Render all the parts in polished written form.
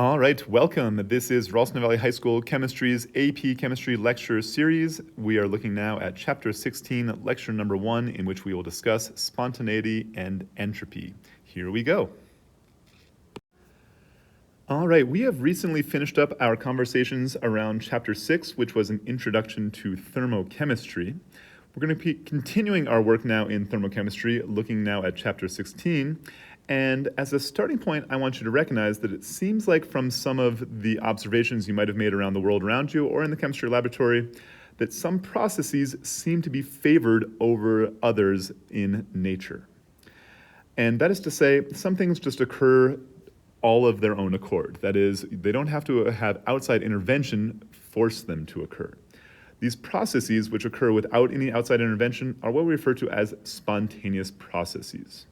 All right, welcome. This is Ralston Valley High School Chemistry's AP Chemistry Lecture Series. We are looking now at Chapter 16, Lecture Number 1, in which we will discuss spontaneity and entropy. Here we go. All right, we have recently finished up our conversations around Chapter 6, which was an introduction to thermochemistry. We're going to be continuing our work now in thermochemistry, looking now at Chapter 16. And as a starting point, I want you to recognize that it seems like from some of the observations you might have made around the world around you or in the chemistry laboratory, that some processes seem to be favored over others in nature. And that is to say, some things just occur all of their own accord. That is, they don't have to have outside intervention force them to occur. These processes, which occur without any outside intervention, are what we refer to as spontaneous processes.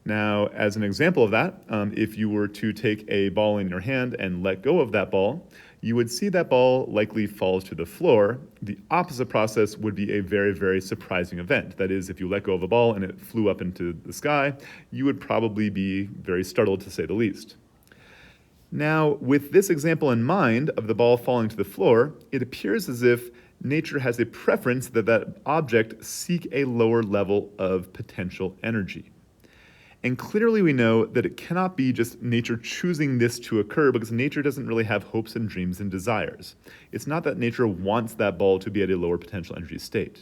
Now, as an example of that, if you were to take a ball in your hand and let go of that ball, you would see that ball likely fall to the floor. The opposite process would be a very, very surprising event. That is, if you let go of a ball and it flew up into the sky, you would probably be very startled, to say the least. Now, with this example in mind of the ball falling to the floor, it appears as if nature has a preference that that object seek a lower level of potential energy. And clearly we know that it cannot be just nature choosing this to occur, because nature doesn't really have hopes and dreams and desires. It's not that nature wants that ball to be at a lower potential energy state.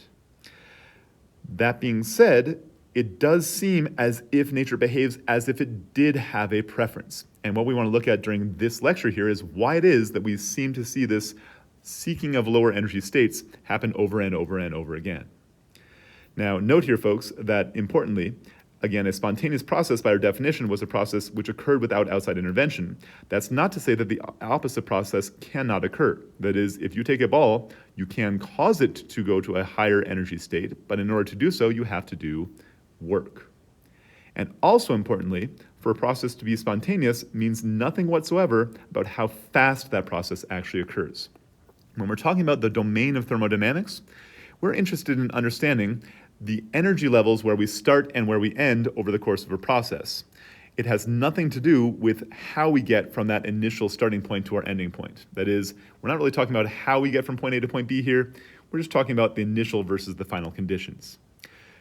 That being said, it does seem as if nature behaves as if it did have a preference. And what we want to look at during this lecture here is why it is that we seem to see this seeking of lower energy states happen over and over and over again. Now, note here, folks, that importantly, again, a spontaneous process by our definition was a process which occurred without outside intervention. That's not to say that the opposite process cannot occur. That is, if you take a ball, you can cause it to go to a higher energy state, but in order to do so, you have to do work. And also importantly, for a process to be spontaneous means nothing whatsoever about how fast that process actually occurs. When we're talking about the domain of thermodynamics, we're interested in understanding the energy levels where we start and where we end over the course of a process. It has nothing to do with how we get from that initial starting point to our ending point. That is, we're not really talking about how we get from point A to point B here. We're just talking about the initial versus the final conditions.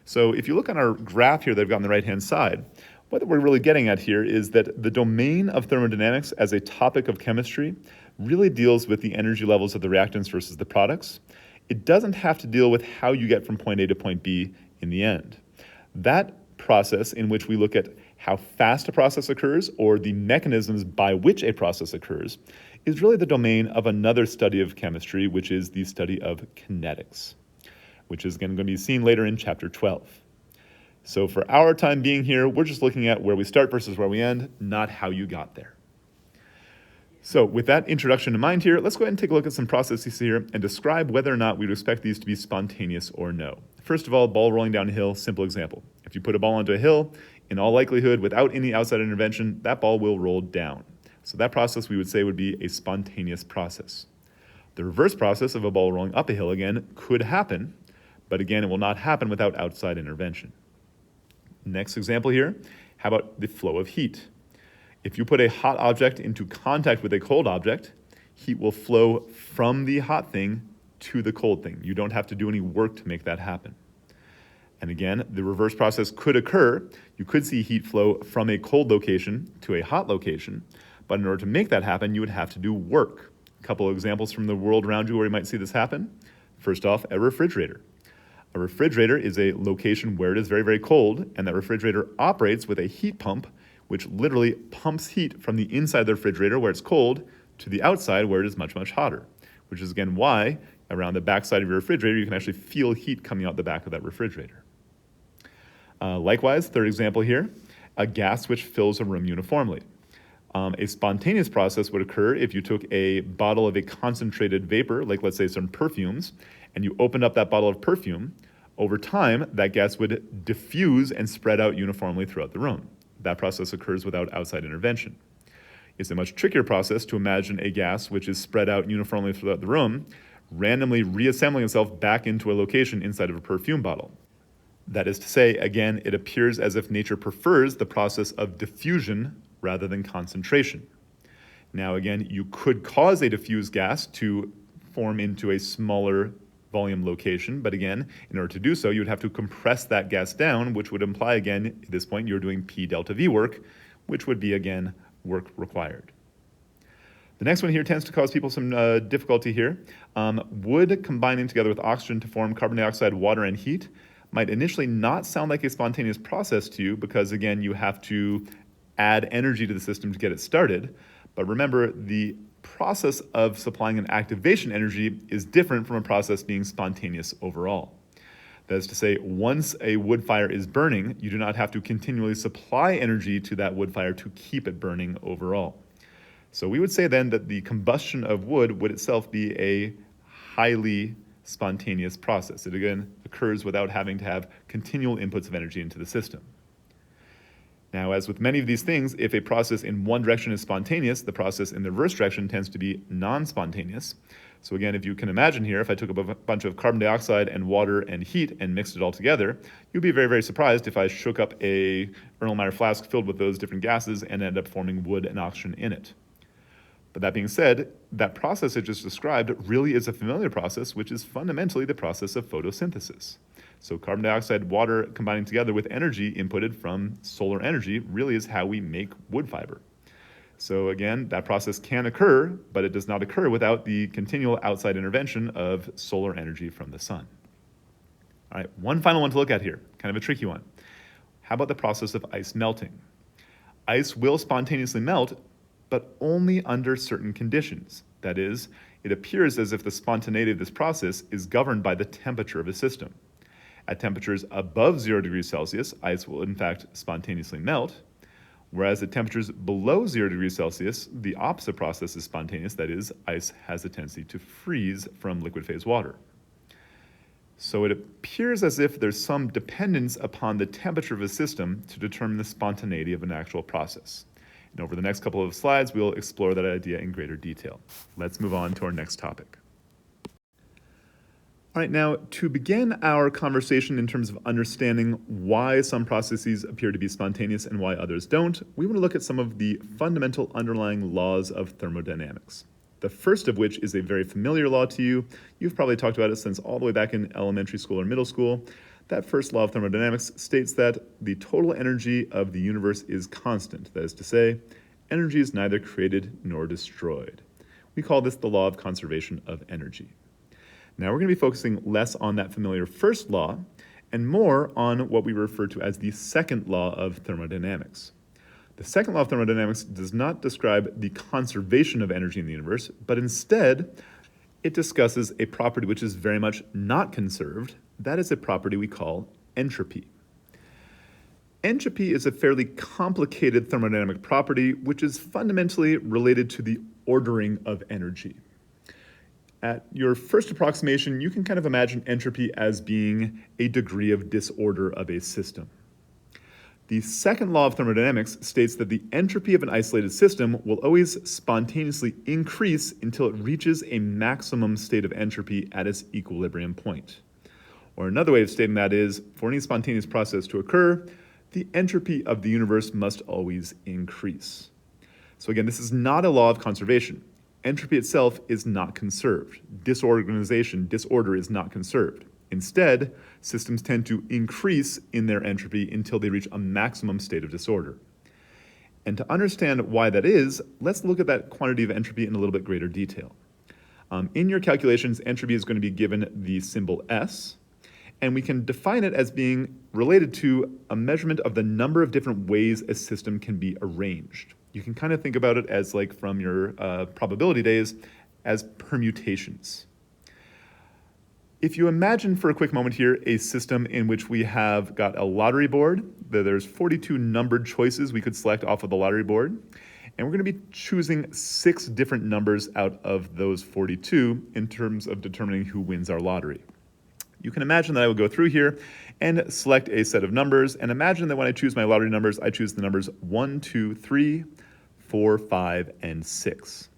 So if you look on our graph here that I've got on the right-hand side, what we're really getting at here is that the domain of thermodynamics as a topic of chemistry really deals with the energy levels of the reactants versus the products. It doesn't have to deal with how you get from point A to point B in the end. That process in which we look at how fast a process occurs or the mechanisms by which a process occurs is really the domain of another study of chemistry, which is the study of kinetics, which is going to be seen later in Chapter 12. So for our time being here, we're just looking at where we start versus where we end, not how you got there. So with that introduction in mind here, let's go ahead and take a look at some processes here and describe whether or not we'd expect these to be spontaneous or no. First of all, ball rolling down a hill, simple example. If you put a ball onto a hill, in all likelihood, without any outside intervention, that ball will roll down. So that process we would say would be a spontaneous process. The reverse process of a ball rolling up a hill again could happen, but again, it will not happen without outside intervention. Next example here, how about the flow of heat? If you put a hot object into contact with a cold object, heat will flow from the hot thing to the cold thing. You don't have to do any work to make that happen. And again, the reverse process could occur. You could see heat flow from a cold location to a hot location, but in order to make that happen, you would have to do work. A couple of examples from the world around you where you might see this happen. First off, a refrigerator. A refrigerator is a location where it is very, very cold, and that refrigerator operates with a heat pump which literally pumps heat from the inside of the refrigerator where it's cold to the outside where it is much, much hotter, which is again why around the backside of your refrigerator you can actually feel heat coming out the back of that refrigerator. Likewise, third example here, a gas which fills a room uniformly. A spontaneous process would occur if you took a bottle of a concentrated vapor, like let's say some perfumes, and you opened up that bottle of perfume. Over time, that gas would diffuse and spread out uniformly throughout the room. That process occurs without outside intervention. It's a much trickier process to imagine a gas which is spread out uniformly throughout the room, randomly reassembling itself back into a location inside of a perfume bottle. That is to say, again, it appears as if nature prefers the process of diffusion rather than concentration. Now again, you could cause a diffuse gas to form into a smaller volume location, but again, in order to do so, you would have to compress that gas down, which would imply, again, at this point, you're doing P delta V work, which would be, again, work required. The next one here tends to cause people some difficulty here. Wood combining together with oxygen to form carbon dioxide, water, and heat might initially not sound like a spontaneous process to you because, again, you have to add energy to the system to get it started. But remember, the process of supplying an activation energy is different from a process being spontaneous overall. That is to say, once a wood fire is burning, you do not have to continually supply energy to that wood fire to keep it burning overall. So we would say then that the combustion of wood would itself be a highly spontaneous process. It again occurs without having to have continual inputs of energy into the system. Now, as with many of these things, if a process in one direction is spontaneous, the process in the reverse direction tends to be non-spontaneous. So again, if you can imagine here, if I took a bunch of carbon dioxide and water and heat and mixed it all together, you'd be very, very surprised if I shook up a Erlenmeyer flask filled with those different gases and ended up forming wood and oxygen in it. But that being said, that process I just described really is a familiar process, which is fundamentally the process of photosynthesis. So carbon dioxide, water combining together with energy inputted from solar energy really is how we make wood fiber. So again, that process can occur, but it does not occur without the continual outside intervention of solar energy from the sun. All right, one final one to look at here, kind of a tricky one. How about the process of ice melting? Ice will spontaneously melt, but only under certain conditions. That is, it appears as if the spontaneity of this process is governed by the temperature of a system. At temperatures above 0 degrees Celsius, ice will in fact spontaneously melt, whereas at temperatures below 0 degrees Celsius, the opposite process is spontaneous, that is, ice has a tendency to freeze from liquid phase water. So it appears as if there's some dependence upon the temperature of a system to determine the spontaneity of an actual process. And over the next couple of slides, we'll explore that idea in greater detail. Let's move on to our next topic. All right, now to begin our conversation in terms of understanding why some processes appear to be spontaneous and why others don't, we want to look at some of the fundamental underlying laws of thermodynamics. The first of which is a very familiar law to you. You've probably talked about it since all the way back in elementary school or middle school. That first law of thermodynamics states that the total energy of the universe is constant. That is to say, energy is neither created nor destroyed. We call this the law of conservation of energy. Now we're going to be focusing less on that familiar first law and more on what we refer to as the second law of thermodynamics. The second law of thermodynamics does not describe the conservation of energy in the universe, but instead it discusses a property which is very much not conserved. That is a property we call entropy. Entropy is a fairly complicated thermodynamic property which is fundamentally related to the ordering of energy. At your first approximation, you can kind of imagine entropy as being a degree of disorder of a system. The second law of thermodynamics states that the entropy of an isolated system will always spontaneously increase until it reaches a maximum state of entropy at its equilibrium point. Or another way of stating that is, for any spontaneous process to occur, the entropy of the universe must always increase. So again, this is not a law of conservation. Entropy itself is not conserved. Disorder is not conserved. Instead, systems tend to increase in their entropy until they reach a maximum state of disorder. And to understand why that is, let's look at that quantity of entropy in a little bit greater detail. In your calculations, entropy is going to be given the symbol S, and we can define it as being related to a measurement of the number of different ways a system can be arranged. You can kind of think about it as like from your probability days as permutations. If you imagine for a quick moment here a system in which we have got a lottery board, there's 42 numbered choices we could select off of the lottery board, and we're going to be choosing 6 different numbers out of those 42 in terms of determining who wins our lottery. You can imagine that I would go through here and select a set of numbers, and imagine that when I choose my lottery numbers, I choose the numbers 1, 2, 3, 4, 5, and 6.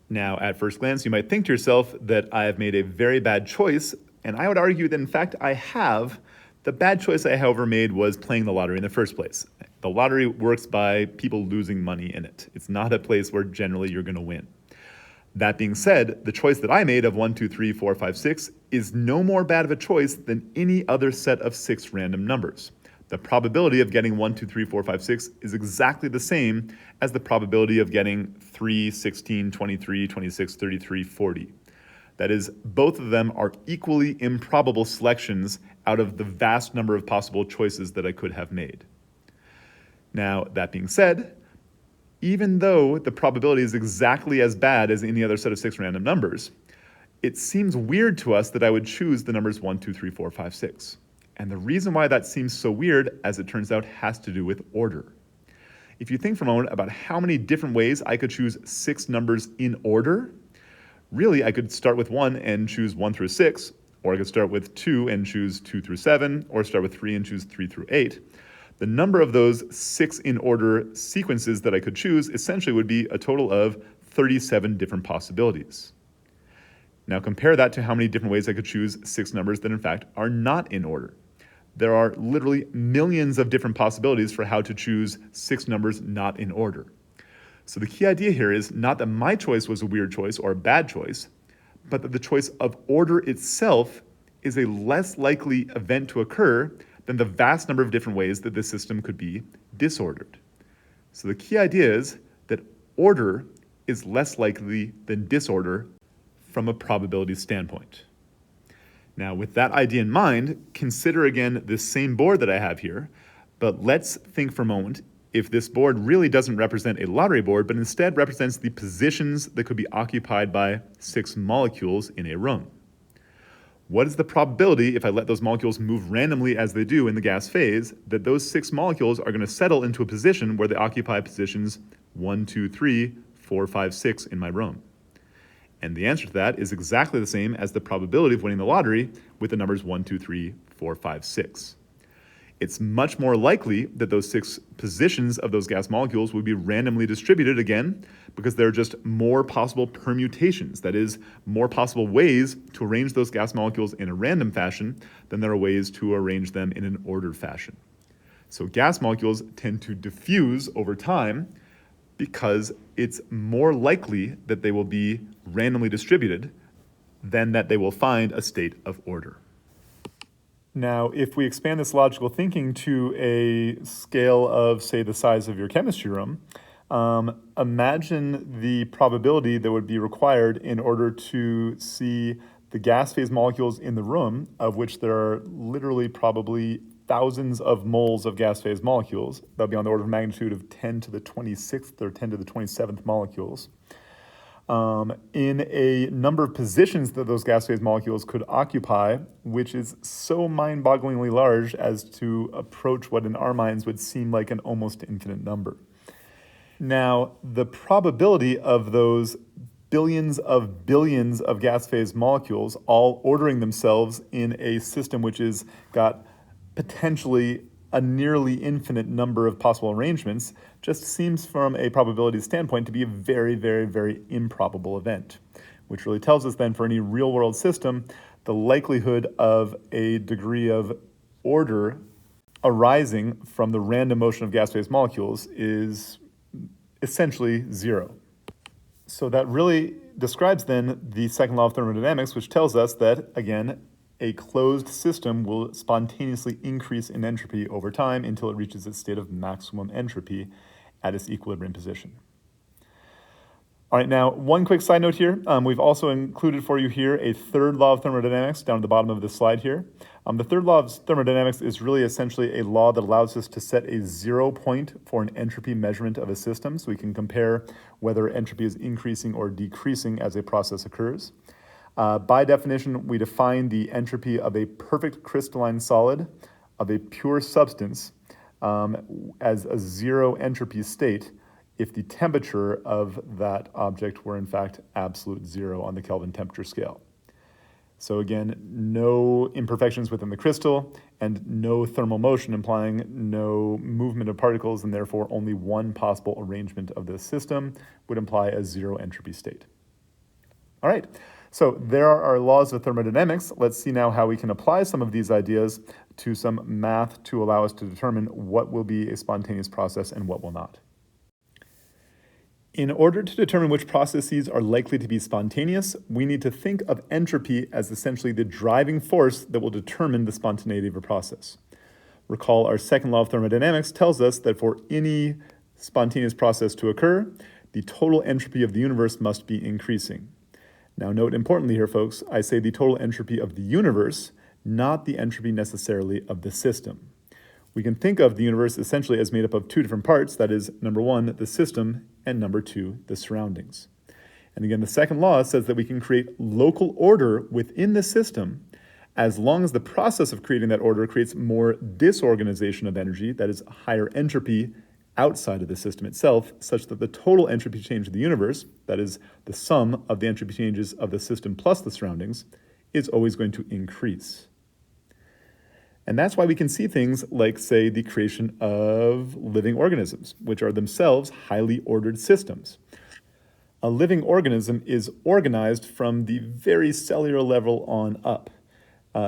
Now, at first glance, you might think to yourself that I have made a very bad choice, and I would argue that in fact I have. The bad choice I, however, made was playing the lottery in the first place. The lottery works by people losing money in it. It's not a place where generally you're going to win. That being said, the choice that I made of 1, 2, 3, 4, 5, 6 is no more bad of a choice than any other set of 6 random numbers. The probability of getting 1, 2, 3, 4, 5, 6 is exactly the same as the probability of getting 3, 16, 23, 26, 33, 40. That is, both of them are equally improbable selections out of the vast number of possible choices that I could have made. Now, that being said, even though the probability is exactly as bad as any other set of 6 random numbers, it seems weird to us that I would choose the numbers 1, 2, 3, 4, 5, 6. And the reason why that seems so weird, as it turns out, has to do with order. If you think for a moment about how many different ways I could choose 6 numbers in order, really I could start with 1 and choose 1 through 6, or I could start with 2 and choose 2 through 7, or start with 3 and choose 3 through 8. The number of those 6 in order sequences that I could choose essentially would be a total of 37 different possibilities. Now compare that to how many different ways I could choose 6 numbers that in fact are not in order. There are literally millions of different possibilities for how to choose 6 numbers not in order. So the key idea here is not that my choice was a weird choice or a bad choice, but that the choice of order itself is a less likely event to occur than the vast number of different ways that this system could be disordered. So the key idea is that order is less likely than disorder from a probability standpoint. Now, with that idea in mind, consider again this same board that I have here, but let's think for a moment if this board really doesn't represent a lottery board, but instead represents the positions that could be occupied by 6 molecules in a room. What is the probability, if I let those molecules move randomly as they do in the gas phase, that those 6 molecules are going to settle into a position where they occupy positions 1, 2, 3, 4, 5, 6 in my room? And the answer to that is exactly the same as the probability of winning the lottery with the numbers 1, 2, 3, 4, 5, 6. It's much more likely that those 6 positions of those gas molecules would be randomly distributed again because there are just more possible permutations, that is, more possible ways to arrange those gas molecules in a random fashion than there are ways to arrange them in an ordered fashion. So gas molecules tend to diffuse over time because it's more likely that they will be randomly distributed than that they will find a state of order. Now, if we expand this logical thinking to a scale of, say, the size of your chemistry room, imagine the probability that would be required in order to see the gas phase molecules in the room, of which there are literally probably thousands of moles of gas phase molecules. That would be on the order of magnitude of 10 to the 26th or 10 to the 27th molecules. In a number of positions that those gas phase molecules could occupy, which is so mind-bogglingly large as to approach what in our minds would seem like an almost infinite number. Now, the probability of those billions of gas phase molecules all ordering themselves in a system which has got potentially a nearly infinite number of possible arrangements just seems from a probability standpoint to be a very, very, very improbable event, which really tells us then for any real world system, the likelihood of a degree of order arising from the random motion of gas phase molecules is essentially 0. So that really describes then the second law of thermodynamics, which tells us that, again, a closed system will spontaneously increase in entropy over time until it reaches its state of maximum entropy at its equilibrium position. All right, now one quick side note here. We've also included for you here a third law of thermodynamics down at the bottom of this slide here. The third law of thermodynamics is really essentially a law that allows us to set a 0 point for an entropy measurement of a system, so we can compare whether entropy is increasing or decreasing as a process occurs. By definition, we define the entropy of a perfect crystalline solid of a pure substance as a 0 entropy state if the temperature of that object were in fact absolute 0 on the Kelvin temperature scale. So again, no imperfections within the crystal and no thermal motion, implying no movement of particles, and therefore only one possible arrangement of this system would imply a 0 entropy state. All right. So there are our laws of thermodynamics. Let's see now how we can apply some of these ideas to some math to allow us to determine what will be a spontaneous process and what will not. In order to determine which processes are likely to be spontaneous, we need to think of entropy as essentially the driving force that will determine the spontaneity of a process. Recall our second law of thermodynamics tells us that for any spontaneous process to occur, the total entropy of the universe must be increasing. Now note importantly here, folks, I say the total entropy of the universe, not the entropy necessarily of the system. We can think of the universe essentially as made up of two different parts, that is, number one, the system, and number two, the surroundings. And again, the second law says that we can create local order within the system as long as the process of creating that order creates more disorganization of energy, that is, higher entropy outside of the system itself, such that the total entropy change of the universe, that is, the sum of the entropy changes of the system plus the surroundings, is always going to increase. And that's why we can see things like, say, the creation of living organisms, which are themselves highly ordered systems. A living organism is organized from the very cellular level on up.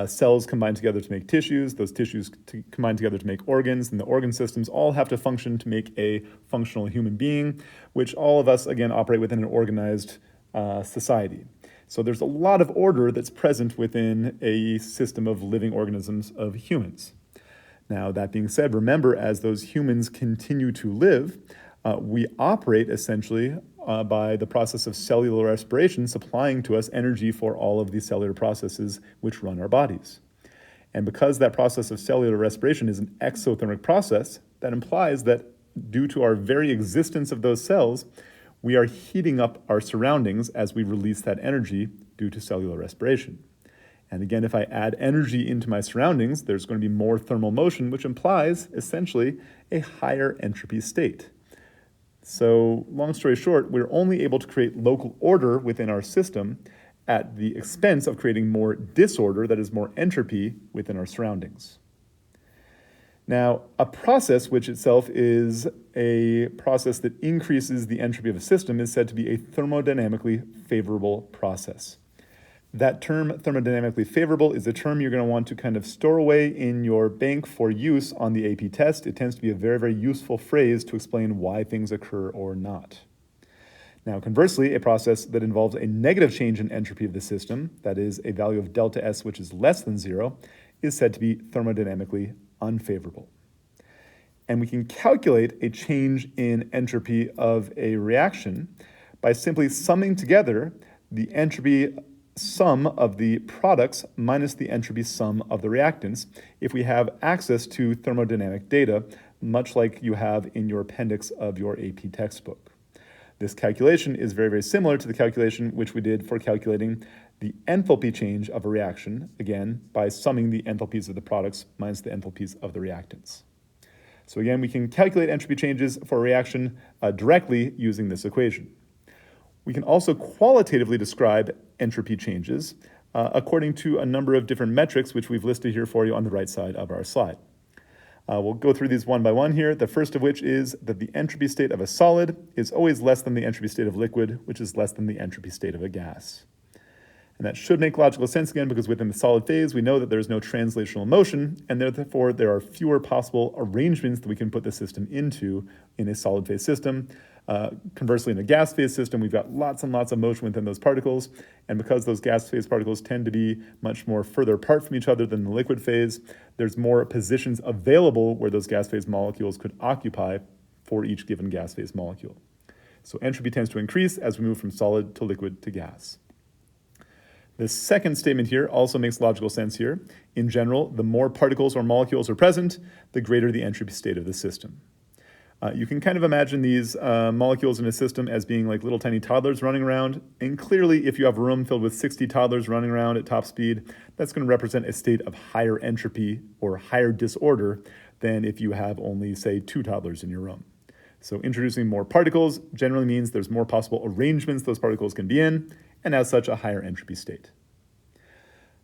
Cells combine together to make tissues, those tissues combine together to make organs, and the organ systems all have to function to make a functional human being, which all of us, again, operate within an organized society. So there's a lot of order that's present within a system of living organisms of humans. Now, that being said, remember, as those humans continue to live, we operate essentially by the process of cellular respiration, supplying to us energy for all of these cellular processes which run our bodies. And because that process of cellular respiration is an exothermic process, that implies that due to our very existence of those cells, we are heating up our surroundings as we release that energy due to cellular respiration. And again, if I add energy into my surroundings, there's going to be more thermal motion, which implies essentially a higher entropy state. So long story short, we're only able to create local order within our system at the expense of creating more disorder, that is more entropy, within our surroundings. Now, a process which itself is a process that increases the entropy of a system is said to be a thermodynamically favorable process. That term, thermodynamically favorable, is a term you're going to want to kind of store away in your bank for use on the AP test. It tends to be a very, very useful phrase to explain why things occur or not. Now, conversely, a process that involves a negative change in entropy of the system, that is, a value of delta S which is less than 0, is said to be thermodynamically unfavorable. And we can calculate a change in entropy of a reaction by simply summing together the entropy sum of the products minus the entropy sum of the reactants if we have access to thermodynamic data, much like you have in your appendix of your AP textbook. This calculation is very, very similar to the calculation which we did for calculating the enthalpy change of a reaction, again, by summing the enthalpies of the products minus the enthalpies of the reactants. So again, we can calculate entropy changes for a reaction directly using this equation. We can also qualitatively describe entropy changes according to a number of different metrics, which we've listed here for you on the right side of our slide. We'll go through these one by one here, the first of which is that the entropy state of a solid is always less than the entropy state of liquid, which is less than the entropy state of a gas. And that should make logical sense again, because within the solid phase, we know that there's no translational motion, and therefore there are fewer possible arrangements that we can put the system into in a solid phase system. Conversely, in a gas phase system, we've got lots and lots of motion within those particles, and because those gas phase particles tend to be much more further apart from each other than the liquid phase, there's more positions available where those gas phase molecules could occupy for each given gas phase molecule. So entropy tends to increase as we move from solid to liquid to gas. The second statement here also makes logical sense here. In general, the more particles or molecules are present, the greater the entropy state of the system. You can kind of imagine these molecules in a system as being like little tiny toddlers running around. And clearly, if you have a room filled with 60 toddlers running around at top speed, that's going to represent a state of higher entropy or higher disorder than if you have only, say, 2 toddlers in your room. So introducing more particles generally means there's more possible arrangements those particles can be in, and as such, a higher entropy state.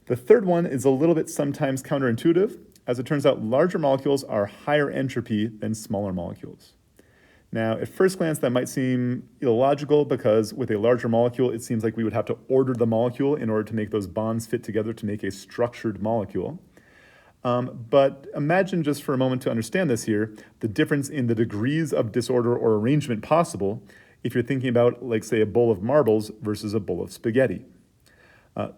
The third one is a little bit sometimes counterintuitive. As it turns out, larger molecules are higher entropy than smaller molecules. Now, at first glance, that might seem illogical because with a larger molecule, it seems like we would have to order the molecule in order to make those bonds fit together to make a structured molecule. But imagine just for a moment to understand this here, the difference in the degrees of disorder or arrangement possible if you're thinking about, like, say, a bowl of marbles versus a bowl of spaghetti.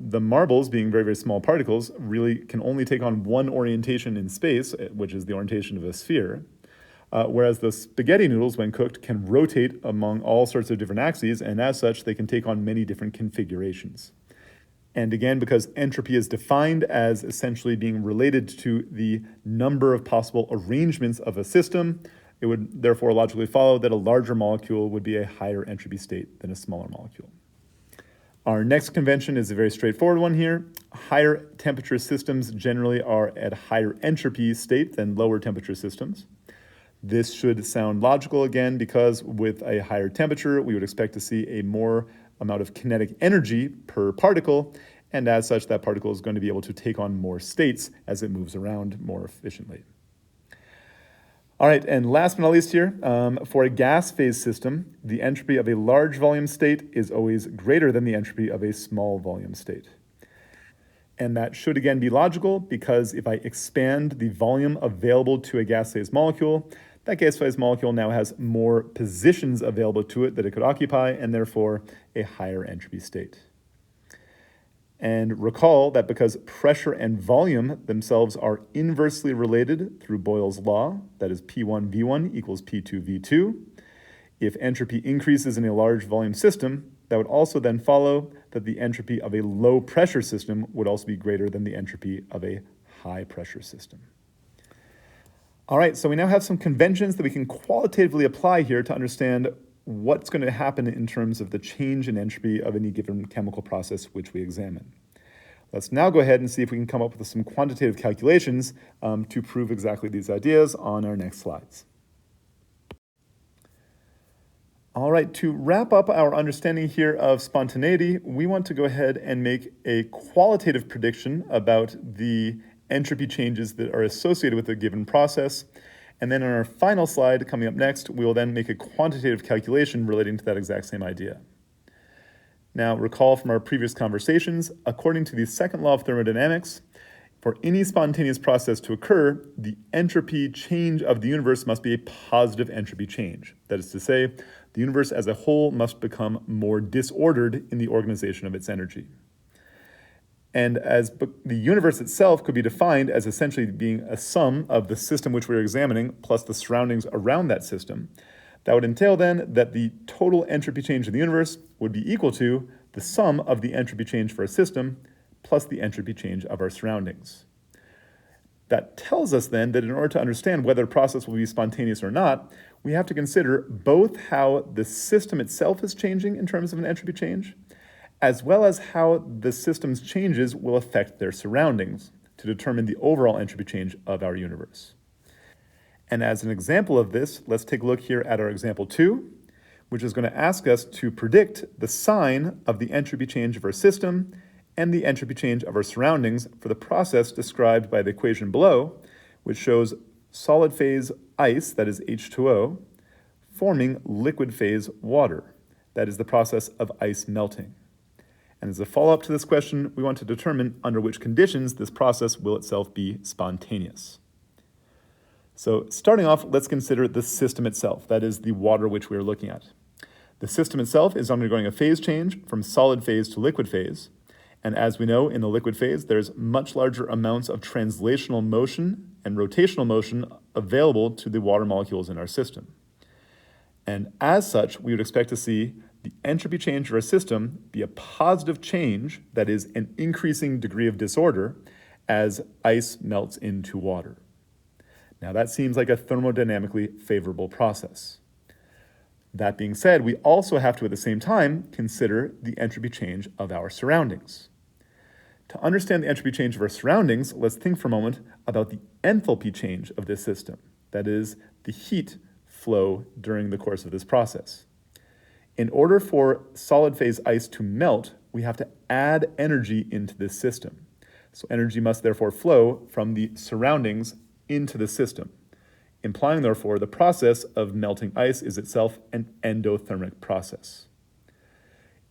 The marbles, being very, very small particles, really can only take on one orientation in space, which is the orientation of a sphere. Whereas the spaghetti noodles, when cooked, can rotate among all sorts of different axes, and as such, they can take on many different configurations. And again, because entropy is defined as essentially being related to the number of possible arrangements of a system, it would therefore logically follow that a larger molecule would be a higher entropy state than a smaller molecule. Our next convention is a very straightforward one here. Higher temperature systems generally are at higher entropy state than lower temperature systems. This should sound logical again because with a higher temperature, we would expect to see a more amount of kinetic energy per particle, and as such, that particle is going to be able to take on more states as it moves around more efficiently. All right, and last but not least here, for a gas phase system, the entropy of a large volume state is always greater than the entropy of a small volume state. And that should again be logical because if I expand the volume available to a gas phase molecule, that gas phase molecule now has more positions available to it that it could occupy, and therefore a higher entropy state. And recall that because pressure and volume themselves are inversely related through Boyle's law, that is P1V1 equals P2V2, if entropy increases in a large volume system, that would also then follow that the entropy of a low pressure system would also be greater than the entropy of a high pressure system. All right, so we now have some conventions that we can qualitatively apply here to understand what's going to happen in terms of the change in entropy of any given chemical process which we examine. Let's now go ahead and see if we can come up with some quantitative calculations to prove exactly these ideas on our next slides. All right, to wrap up our understanding here of spontaneity, we want to go ahead and make a qualitative prediction about the entropy changes that are associated with a given process. And then on our final slide coming up next, we will then make a quantitative calculation relating to that exact same idea. Now, recall from our previous conversations, according to the second law of thermodynamics, for any spontaneous process to occur, the entropy change of the universe must be a positive entropy change. That is to say, the universe as a whole must become more disordered in the organization of its energy. And as the universe itself could be defined as essentially being a sum of the system which we're examining plus the surroundings around that system, that would entail then that the total entropy change of the universe would be equal to the sum of the entropy change for a system plus the entropy change of our surroundings. That tells us then that in order to understand whether a process will be spontaneous or not, we have to consider both how the system itself is changing in terms of an entropy change, as well as how the system's changes will affect their surroundings to determine the overall entropy change of our universe. And as an example of this, let's take a look here at our example 2, which is going to ask us to predict the sign of the entropy change of our system and the entropy change of our surroundings for the process described by the equation below, which shows solid phase ice, that is H2O, forming liquid phase water, that is the process of ice melting. And as a follow-up to this question, we want to determine under which conditions this process will itself be spontaneous. So starting off, let's consider the system itself, that is the water which we are looking at. The system itself is undergoing a phase change from solid phase to liquid phase. And as we know, in the liquid phase, there's much larger amounts of translational motion and rotational motion available to the water molecules in our system. And as such, we would expect to see the entropy change of our system be a positive change, that is, an increasing degree of disorder, as ice melts into water. Now, that seems like a thermodynamically favorable process. That being said, we also have to, at the same time, consider the entropy change of our surroundings. To understand the entropy change of our surroundings, let's think for a moment about the enthalpy change of this system, that is, the heat flow during the course of this process. In order for solid phase ice to melt, we have to add energy into this system. So energy must therefore flow from the surroundings into the system. implying, therefore, the process of melting ice is itself an endothermic process.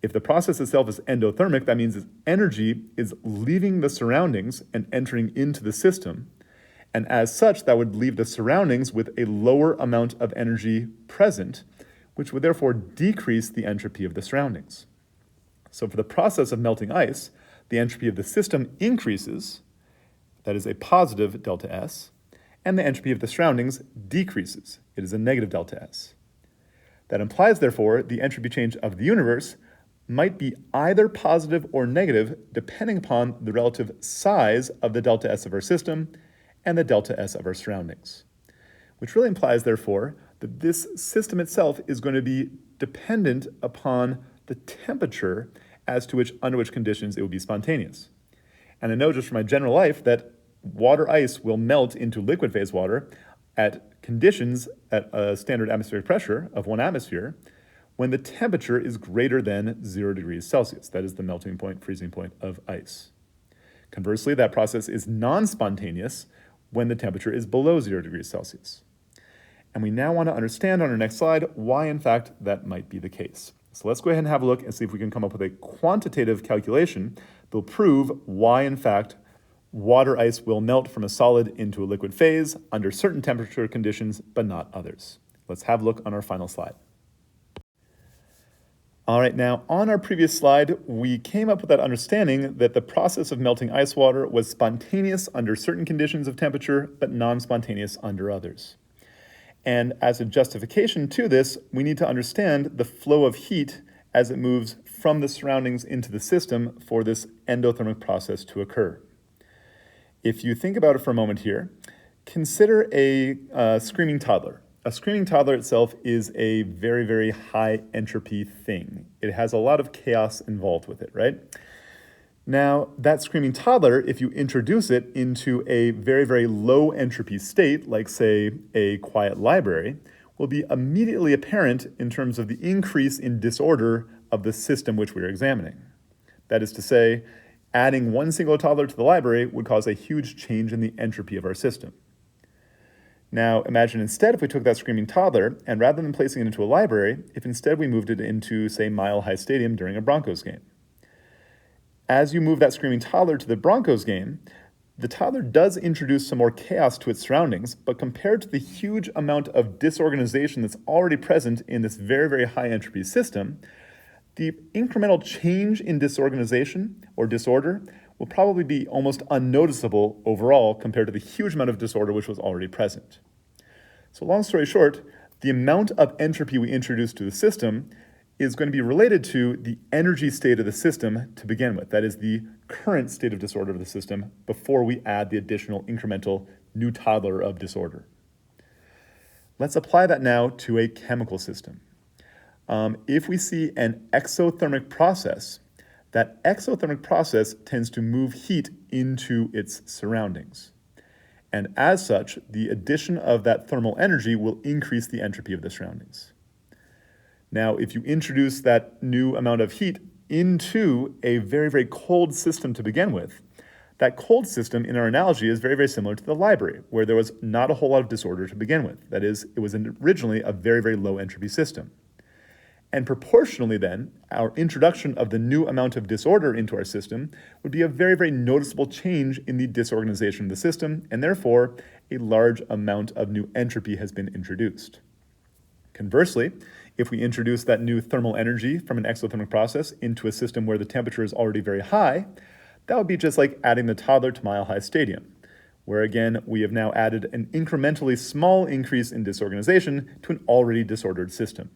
If the process itself is endothermic, that means its energy is leaving the surroundings and entering into the system, and as such, that would leave the surroundings with a lower amount of energy present, which would therefore decrease the entropy of the surroundings. So for the process of melting ice, the entropy of the system increases, that is a positive delta S, and the entropy of the surroundings decreases, it is a negative delta S. That implies, therefore, the entropy change of the universe might be either positive or negative depending upon the relative size of the delta S of our system and the delta S of our surroundings, which really implies, therefore, that this system itself is going to be dependent upon the temperature under which conditions it will be spontaneous. And I know just from my general life that water ice will melt into liquid phase water at conditions at a standard atmospheric pressure of 1 atmosphere when the temperature is greater than 0 degrees Celsius. That is the melting point, freezing point of ice. Conversely, that process is non-spontaneous when the temperature is below 0 degrees Celsius. And we now want to understand on our next slide why, in fact, that might be the case. So let's go ahead and have a look and see if we can come up with a quantitative calculation that will prove why, in fact, water ice will melt from a solid into a liquid phase under certain temperature conditions, but not others. Let's have a look on our final slide. All right, now on our previous slide, we came up with that understanding that the process of melting ice water was spontaneous under certain conditions of temperature, but non-spontaneous under others. And as a justification to this, we need to understand the flow of heat as it moves from the surroundings into the system for this endothermic process to occur. If you think about it for a moment here, consider a screaming toddler. A screaming toddler itself is a very, very high entropy thing. It has a lot of chaos involved with it, right? Now, that screaming toddler, if you introduce it into a very, very low entropy state, like say a quiet library, will be immediately apparent in terms of the increase in disorder of the system which we are examining. That is to say, adding one single toddler to the library would cause a huge change in the entropy of our system. Now, imagine instead if we took that screaming toddler and rather than placing it into a library, if instead we moved it into, say, Mile High Stadium during a Broncos game. As you move that screaming toddler to the Broncos game, the toddler does introduce some more chaos to its surroundings, but compared to the huge amount of disorganization that's already present in this very, very high entropy system, the incremental change in disorganization or disorder will probably be almost unnoticeable overall compared to the huge amount of disorder which was already present. So long story short, the amount of entropy we introduce to the system is going to be related to the energy state of the system to begin with. That is the current state of disorder of the system before we add the additional incremental new toddler of disorder. Let's apply that now to a chemical system. If we see an exothermic process, that exothermic process tends to move heat into its surroundings. And as such, the addition of that thermal energy will increase the entropy of the surroundings. Now, if you introduce that new amount of heat into a very, very cold system to begin with, that cold system in our analogy is very, very similar to the library, where there was not a whole lot of disorder to begin with. That is, it was originally a very, very low entropy system. And proportionally then, our introduction of the new amount of disorder into our system would be a very, very noticeable change in the disorganization of the system, and therefore, a large amount of new entropy has been introduced. Conversely, if we introduce that new thermal energy from an exothermic process into a system where the temperature is already very high, that would be just like adding the toddler to Mile High Stadium, where again, we have now added an incrementally small increase in disorganization to an already disordered system.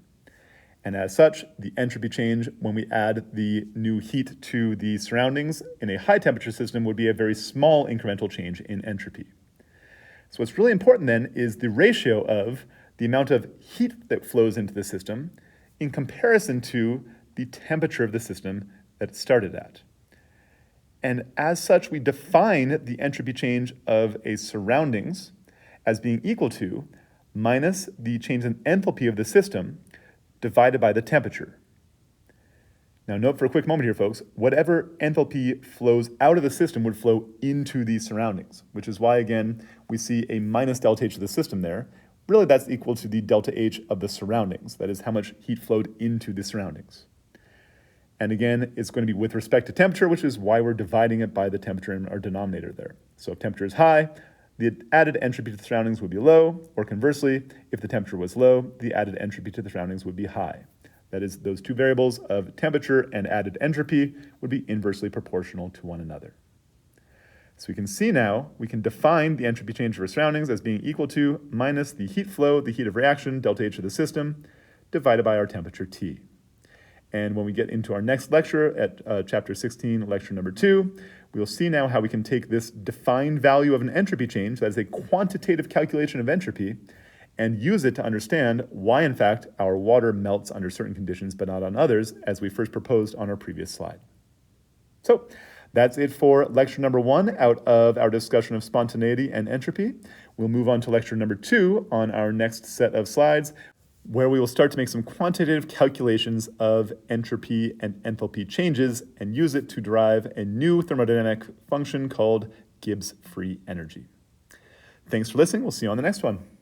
And as such, the entropy change when we add the new heat to the surroundings in a high temperature system would be a very small incremental change in entropy. So what's really important then is the ratio of the amount of heat that flows into the system in comparison to the temperature of the system that it started at. And as such, we define the entropy change of a surroundings as being equal to minus the change in enthalpy of the system divided by the temperature. Now note for a quick moment here, folks, whatever enthalpy flows out of the system would flow into the surroundings, which is why, again, we see a minus delta H of the system there, Really, that's equal to the delta H of the surroundings. That is how much heat flowed into the surroundings. And again, it's going to be with respect to temperature, which is why we're dividing it by the temperature in our denominator there. So if temperature is high, the added entropy to the surroundings would be low, or conversely, if the temperature was low, the added entropy to the surroundings would be high. That is, those two variables of temperature and added entropy would be inversely proportional to one another. So we can see now, we can define the entropy change of our surroundings as being equal to minus the heat flow, the heat of reaction, delta H of the system, divided by our temperature T. And when we get into our next lecture at chapter 16, lecture number 2, we'll see now how we can take this defined value of an entropy change, that is a quantitative calculation of entropy, and use it to understand why, in fact, our water melts under certain conditions but not on others, as we first proposed on our previous slide. So that's it for lecture number 1 out of our discussion of spontaneity and entropy. We'll move on to lecture number 2 on our next set of slides, where we will start to make some quantitative calculations of entropy and enthalpy changes and use it to derive a new thermodynamic function called Gibbs free energy. Thanks for listening. We'll see you on the next one.